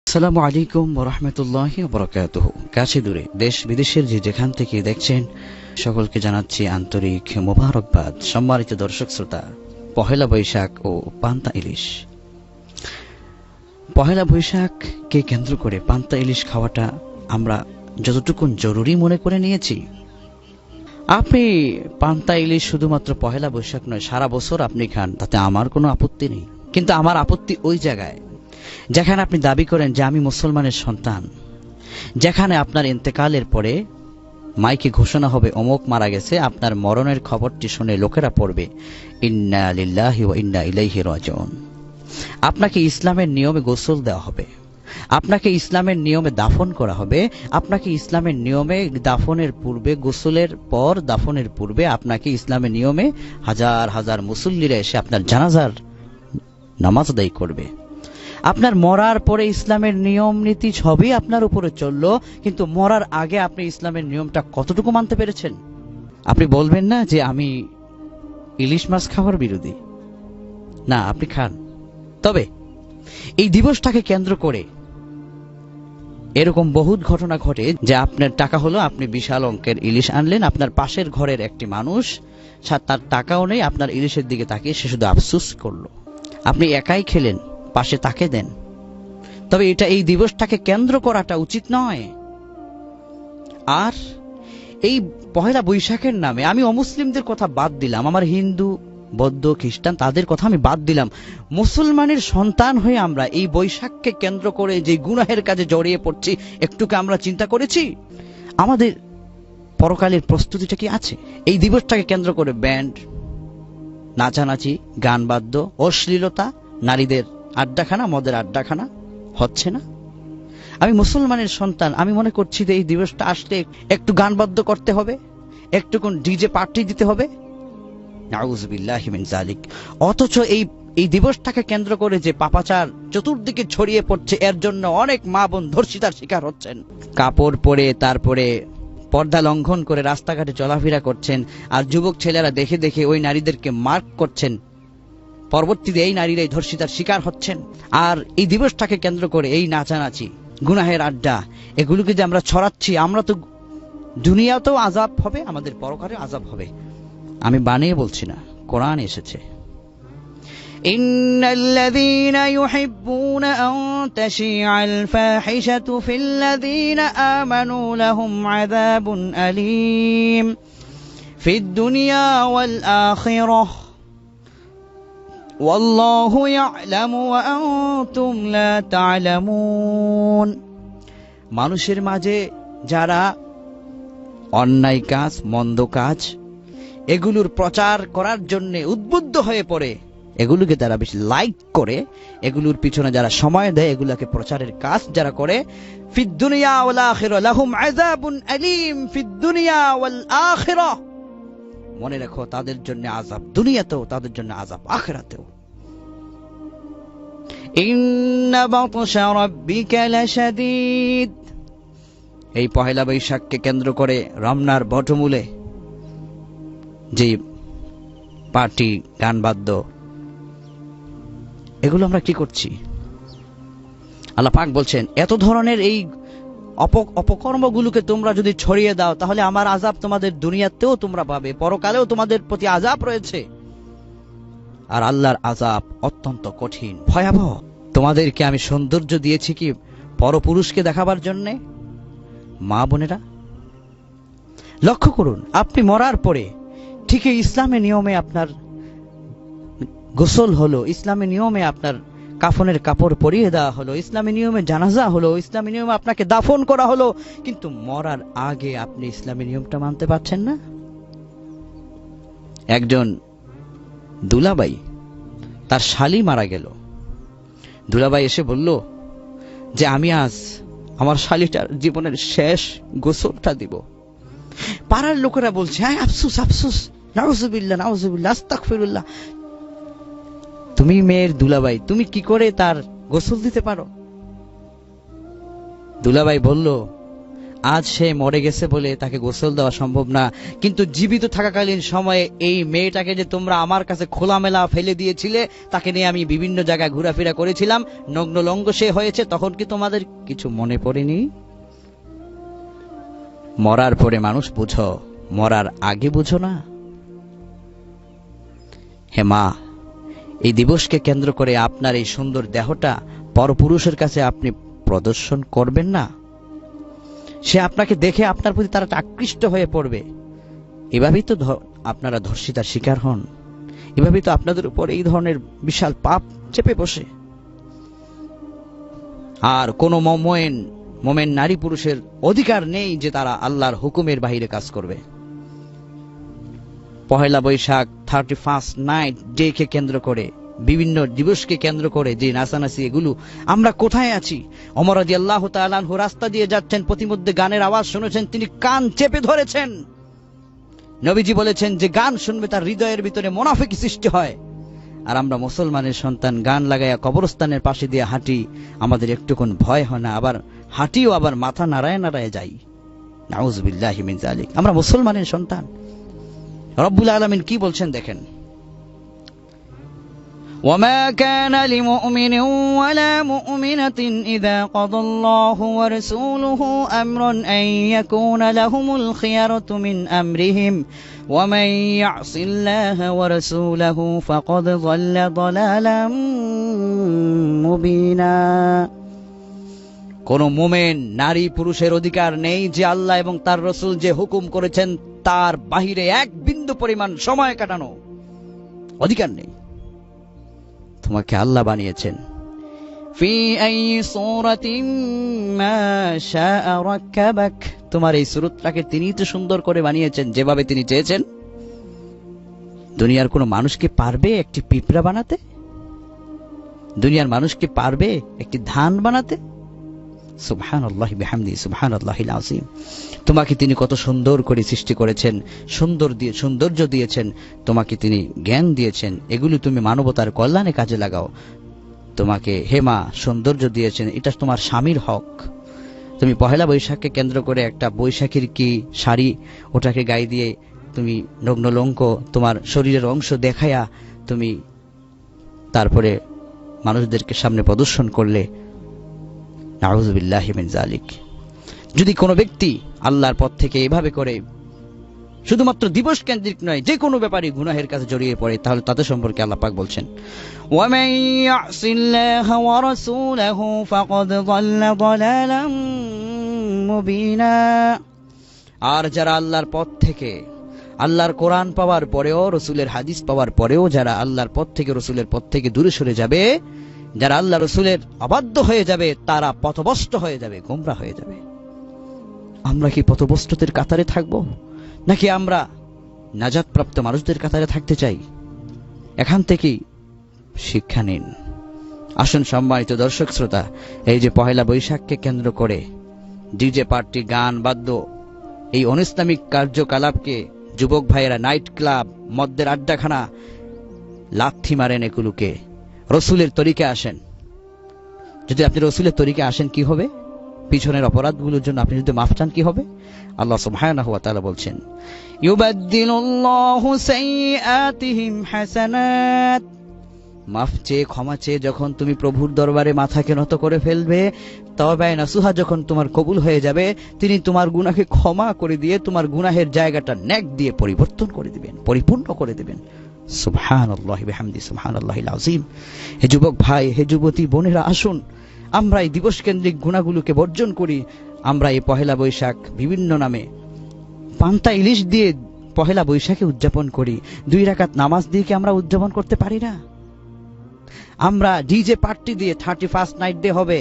আসসালামু আলাইকুম ওয়া রাহমাতুল্লাহি ওয়া বারাকাতুহু। কাছে দূরে দেশ বিদেশের যেখান থেকে দেখছেন সকলকে জানাচ্ছি আন্তরিক মোবারকবাদ। সম্মানিত দর্শক শ্রোতা, পহেলা বৈশাখ ও পান্তা ইলিশ। পহেলা বৈশাখকে কেন্দ্র করে পান্তা ইলিশ খাওয়াটা আমরা যতটুকু জরুরি মনে করে নিয়েছি। আপনি পান্তা ইলিশ শুধুমাত্র পহেলা বৈশাখ নয়, সারা বছর আপনি খান, তাতে আমার কোনো আপত্তি নেই। কিন্তু আমার আপত্তি ওই জায়গায় যেখানে আপনি দাবি করেন যে আমি মুসলমানের সন্তান, যেখানে আপনার ইন্তেকালের পরে মাইকে ঘোষণা হবে অমুক মারা গেছে, আপনার মরণের খবরটি শুনে লোকেরা পড়বে ইন্না লিল্লাহি ওয়া ইন্না ইলাইহি রাজিউন। আপনাকে ইসলামের নিয়মে গোসল দেওয়া হবে, আপনাকে ইসলামের নিয়মে দাফন করা হবে, আপনাকে ইসলামের নিয়মে দাফনের পূর্বে, গোসলের পর দাফনের পূর্বে আপনাকে ইসলামের নিয়মে হাজার হাজার মুসল্লিরা এসে আপনার জানাজার নামাজ আদায় করবে। আপনার মরার পরে ইসলামের নিয়ম নীতি সবই আপনার উপরে চললো, কিন্তু মরার আগে আপনি ইসলামের নিয়মটা কতটুকু মানতে পেরেছেন? আপনি বলবেন না যে আমি ইলিশ মাছ খাওয়ার বিরোধী। না, আপনি খান। তবে এই দিবসটাকে কেন্দ্র করে এরকম বহুত ঘটনা ঘটে যে আপনার টাকা হলো, আপনি বিশাল অঙ্কের ইলিশ আনলেন, আপনার পাশের ঘরের একটি মানুষ তার টাকাও নেই, আপনার ইলিশের দিকে তাকিয়ে সে শুধু আফসোস করলো। আপনি একাই খেলেন, পাশে তাকে দেন। তবে এই দিবসটাকে কেন্দ্র করাটা উচিত নয়। আর এই পহেলা বৈশাখের নামে আমি অমুসলিমদের কথা বাদ দিলাম, আমার হিন্দু বৌদ্ধ খ্রিস্টান তাদের কথা আমি বাদ দিলাম, মুসলমানের সন্তান হয়ে আমরা এই বৈশাখকে কেন্দ্র করে যে গুনাহের কাজে জড়িয়ে পড়ছি, একটুকে আমরা চিন্তা করেছি? আমাদের পরকালের প্রস্তুতিটা কি আছে? এই দিবসটাকে কেন্দ্র করে ব্যান্ড, নাচানাচি, গান বাদ্য, অশ্লীলতা, নারীদের আড্ডাখানা, মদের আড্ডাখানা হচ্ছে না? আমি মুসলমানের সন্তান, আমি মনে করছি যে এই দিবসটা আসলে একটু গান বাদ্য করতে হবে, একটুকুন ডিজে পার্টি দিতে হবে। নাউযুবিল্লাহি মিন যালিক। অথচ এই দিবসটাকে কেন্দ্র করে যে পাপাচার চতুর্দিকে ছড়িয়ে পড়ছে, এর জন্য অনেক মা বোন ধর্ষিতার শিকার হচ্ছেন। কাপড় পরে তারপরে পর্দা লঙ্ঘন করে রাস্তাঘাটে চলাফেরা করছেন, আর যুবক ছেলেরা দেখে দেখে ওই নারীদেরকে মার্ক করছেন, পরবর্তীতে এই নারীরাই ধর্ষিতার শিকার হচ্ছেন। আর এই দিবসটাকে কেন্দ্র করে এই নাচানাচি, গুনাহের আড্ডা, এগুলোকে যে আমরা ছড়াচ্ছি, আমরা তো দুনিয়াতেও আযাব হবে, আমাদের পরকালে আযাব হবে। আমি বানিয়ে বলছি না, কোরআন এসেছে। ইন্নাল্লাযীনা ইউহিব্বুনা আন তাশিআল ফাহিশাতু ফিল্লাযীনা আমানু লাহুম আযাবুন আলীম ফিদ দুনিয়া ওয়াল আখিরাহ ওয়াল্লাহু ইয়ালামু ওয়া আনতুম লা তা'লামুন। মানুষের মাঝে যারা অন্যায় কাজ, মন্দ কাজ, এগুলোর প্রচার করার জন্য উদ্বুদ্ধ হয়ে পড়ে, এগুলোকে যারা বেশি লাইক করে, এগুলোর পিছনে যারা সময় দেয়, এগুলোকে প্রচারের কাজ যারা করে, ফিদ দুনিয়া ওয়াল আখিরাহ লাহুম আযাবুন আলীম ফিদ দুনিয়া ওয়াল আখিরাহ। মনে রাখো, তাদের জন্য আযাব দুনিয়াতেও, তাদের জন্য আযাব আখিরাতেও। ইন্না বাতশা রাব্বিকা লাশাদীদ। এই পহেলা বৈশাখকে কেন্দ্র করে রমনার বটমূলে যে পার্টি, গান বাদ্য, এগুলো আমরা কি করছি? আল্লাহ পাক বলছেন, এত ধরনের এই অপকর্মগুলোকে তোমরা যদি ছড়িয়ে দাও, তাহলে আমার আযাব তোমাদের দুনিয়াতেও তোমরা পাবে, পরকালেও তোমাদের প্রতি আযাব রয়েছে। আর আল্লাহর আযাব অত্যন্ত কঠিন, ভয়াবহ। তোমাদেরকে আমি সৌন্দর্য দিয়েছি কি পরপুরুষকে দেখাবার জন্য? মা বোনেরা লক্ষ্য করুন, আপনি মরার পরে ঠিকই ইসলামের নিয়মে আপনার গোসল হলো, ইসলামের নিয়মে আপনার কাফনের কাপড় পরিয়ে দেওয়া হলো, ইসলামী নিয়মে জানাজা হলো, ইসলামী নিয়মে আপনাকে দাফন করা হলো, কিন্তু মরার আগে আপনি ইসলামী নিয়মটা মানতে পারছেন না। একজন দুলাভাই, তার শালি মারা গেল, দুলাভাই এসে বলল যে আমি আজ আমার শালিটার জীবনের শেষ গোসলটা দিব। পাড়ার লোকেরা বলছে, হ্যাঁ আফসোস আফসোস, নাউযুবিল্লাহ নাউযুবিল্লাহ আস্তাগফিরুল্লাহ। তুমি মেয়ের দুলাভাই, তুমি কি করে তার গোসল দিতে পারো? দুলাভাই বলল, আজ সে মরে গেছে বলে তাকে গোসল দেওয়া সম্ভব না, কিন্তু জীবিত থাকাকালীন সময়ে এই মেয়েটাকে যে তোমরা আমার কাছে খোলামেলা ফেলে দিয়েছিলে, তাকে নিয়ে আমি বিভিন্ন জায়গায় ঘোরাফেরা করেছিলাম, নগ্ন লঙ্গ সে হয়েছে, তখন কি তোমাদের কিছু মনে পড়েনি? মরার পরে মানুষ বুঝো, মরার আগে বুঝো না? হে মা, এই দিবসকে কেন্দ্র করে আপনার এই সুন্দর দেহটা পরপুরুষের কাছে আপনি প্রদর্শন করবেন না? সে আপনাকে দেখে আপনার প্রতি তারা আকৃষ্ট হয়ে পড়বে। এভাবেই তো আপনারা ধর্ষিতার শিকার হন, এভাবেই তো আপনাদের উপর এই ধরনের বিশাল পাপ চেপে বসে। আর কোন মোমেন নারী পুরুষের অধিকার নেই যে তারা আল্লাহর হুকুমের বাহিরে কাজ করবে। Pohela Boishakh, 31st night day কে কেন্দ্র করে, বিভিন্ন দিবসকে কেন্দ্র করে যে নাচানাচি, এগুলো আমরা কোথায় আছি? ওমর রাদিয়াল্লাহু তাআলা আনহু রাস্তা দিয়ে যাচ্ছেন, প্রতিমধ্যে গানের আওয়াজ শুনেছেন, তিনি কান চেপে ধরেছেন। নবীজি বলেছেন যে গান শুনবে তার হৃদয়ের ভিতরে মুনাফিকি সৃষ্টি হয়। আর আমরা মুসলমানের সন্তান গান লাগাইয়া কবরস্থানের পাশে দিয়ে হাঁটি, আমাদের একটুকুন ভয় হয় না, আবার হাঁটিও আবার মাথা নাড়ায় নাড়ায় যাই। নাউযুবিল্লাহি মিন যালিক। আমরা মুসলমানের সন্তান। রব্বুল আলামিন কি বলছেন দেখেন, وما كان لمؤمن ولا مؤمنة إذا قضى الله ورسوله أمرا أن يكون لهم الخيرة من أمرهم ومن يعص الله ورسوله فقد ضل ضلالا مبينا। কোন মুমিন নারী পুরুষের অধিকার নেই যে আল্লাহ এবং তার রাসূল যে হুকুম করেছেন তার বাহিরে এক বিন্দু পরিমাণ সময় কাটানো অধিকার নেই। তোমাকে আল্লাহ বানিয়েছেন ফি আই সূরাতিন মা শাআ রাক্কাবাক, তোমার এই সুরতটাকে তিনিই তো সুন্দর করে বানিয়েছেন যেভাবে তিনি চেয়েছেন। দুনিয়ার কোন মানুষ কি পারবে একটি পিঁপড়া বানাতে? দুনিয়ার মানুষ কি পারবে একটি ধান বানাতে? সুবহানাল্লাহি বিহামদিহি সুবহানাল্লাহিল আযীম। তোমাকে তিনি কত সুন্দর করে সৃষ্টি করেছেন, সৌন্দর্য দিয়েছেন, তোমাকে তিনি জ্ঞান দিয়েছেন, এগুলো তুমি মানবতার কল্যাণে কাজে লাগাও। তোমাকে হেমা সৌন্দর্য দিয়েছেন, এটা তোমার স্বামীর হক। তুমি পহেলা বৈশাখকে কেন্দ্র করে একটা বৈশাখীর কি শাড়ি, ওটাকে গায়ে দিয়ে তুমি নগ্ন লঙ্ক তোমার শরীরের অংশ দেখায়া তুমি তারপরে মানুষদেরকে সামনে প্রদর্শন করলে, নাউযুবিল্লাহি মিন যালিক। যদি কোনো ব্যক্তি আল্লাহর পথ থেকে এভাবে করে শুধুমাত্র দিবস কেন্দ্রিক নয়, যে কোনো ব্যাপারে গুনাহের কাছে জড়িয়ে পড়ে, তাহলে তাদের সম্পর্কে আল্লাহ পাক বলছেন, ওয়ামান ইয়াসিল্লাহা ওয়া রাসূলাহু ফাকাদ যাল্লা যালালাম মুবিনা। আর যারা আল্লাহর পথ থেকে, আল্লাহর কোরআন পাওয়ার পরেও, রাসূলের হাদিস পাওয়ার পরেও যারা আল্লাহর পথ থেকে, রাসূলের পথ থেকে দূরে সরে যাবে, যারা আল্লাহ রাসূলের অবাধ্য হয়ে যাবে, তারা পথভ্রষ্ট হয়ে যাবে, গোমরা হয়ে যাবে। আমরা কি পথভ্রষ্টদের কাতারে থাকবো, নাকি আমরা নাজাতপ্রাপ্ত মানুষদের কাতারে থাকতে চাই? এখান থেকেই শিক্ষা নিন। আসুন সম্মানিত দর্শক শ্রোতা, এই যে পহেলা বৈশাখকে কেন্দ্র করে ডিজে পার্টি, গান বাদ্য, এই অনিসলামিক কার্যকলাপকে যুবক ভাইয়েরা নাইট ক্লাব, মদ্যের আড্ডাখানা লাথি মারেন, এগুলোকে রসুলের তরিকে আসেন। যদি আপনি রসুলের তরিকে আসেন কি হবে? পিছনের অপরাধগুলোর জন্য আপনি যদি মাফ চান কি হবে? আল্লাহ সুবহানাহু ওয়া তাআলা বলছেন, ইউবাদদিলুল্লাহু সাইয়্যাতিহিম হাসানাত। মাফ চেয়ে, ক্ষমা চেয়ে যখন তুমি প্রভুর দরবারে মাথাকে নত করে ফেলবে, তওবায়ে নাসুহা যখন তোমার কবুল হয়ে যাবে, তিনি তোমার গুনাহকে ক্ষমা করে দিয়ে তোমার গুনাহের জায়গাটা নেক দিয়ে পরিবর্তন করে দিবেন, পরিপূর্ণ করে দিবেন। সুবহানাল্লাহি বিহামদিহি সুবহানাল্লাহিল আযীম। হে যুবক ভাই, হে যুবতী বোনেরা, আসুন আমরা এই দিবস কেন্দ্রিক গুনাহগুলোকে বর্জন করি। আমরা এই পহেলা বৈশাখ বিভিন্ন নামে পান্তা ইলিশ দিয়ে পহেলা বৈশাখে উদযাপন করি, 2 রাকাত নামাজ দিয়ে কি আমরা উদযাপন করতে পারি না? আমরা ডিজে পার্টি দিয়ে 31st নাইট ডে হবে,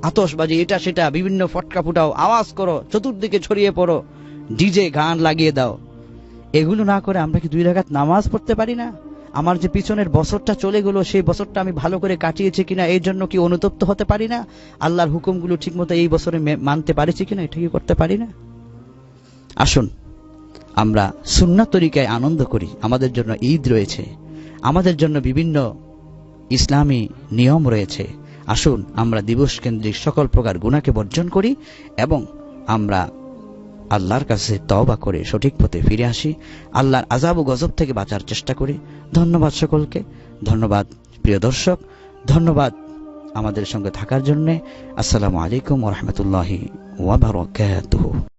আতশবাজি এটা সেটা বিভিন্ন ফটকা ফুটাও, আওয়াজ করো, চতুর্দিকে ছড়িয়ে পড়ো, ডিজে গান লাগিয়ে দাও। এগুলো না করে আমরা কি 2 রাকাত নামাজ পড়তে পারি না? আমার যে পিছনের বছরটা চলে গেল, সেই বছরটা আমি ভালো করে কাটিয়েছি কিনা, এই জন্য কি অনুতপ্ত হতে পারি না? আল্লাহর হুকুমগুলো ঠিকমতো এই বছরে মানতে পারিছি কিনা, এটা কি করতে পারি না? আসুন আমরা সুন্নাত তরিকায় আনন্দ করি। আমাদের জন্য ঈদ রয়েছে, আমাদের জন্য বিভিন্ন ইসলামী নিয়ম রয়েছে। আসুন আমরা দিবস কেন্দ্রিক সকল প্রকার গুনাহকে বর্জন করি এবং আমরা আল্লাহর কাছে তওবা করে সঠিক পথে ফিরে আসি, আল্লাহর আযাব ও গজব থেকে বাঁচার চেষ্টা করি। ধন্যবাদ সকলকে, ধন্যবাদ প্রিয় দর্শক, ধন্যবাদ আমাদের সঙ্গে থাকার জন্য। আসসালামু আলাইকুম ওয়া রাহমাতুল্লাহি ওয়া বারাকাতুহু।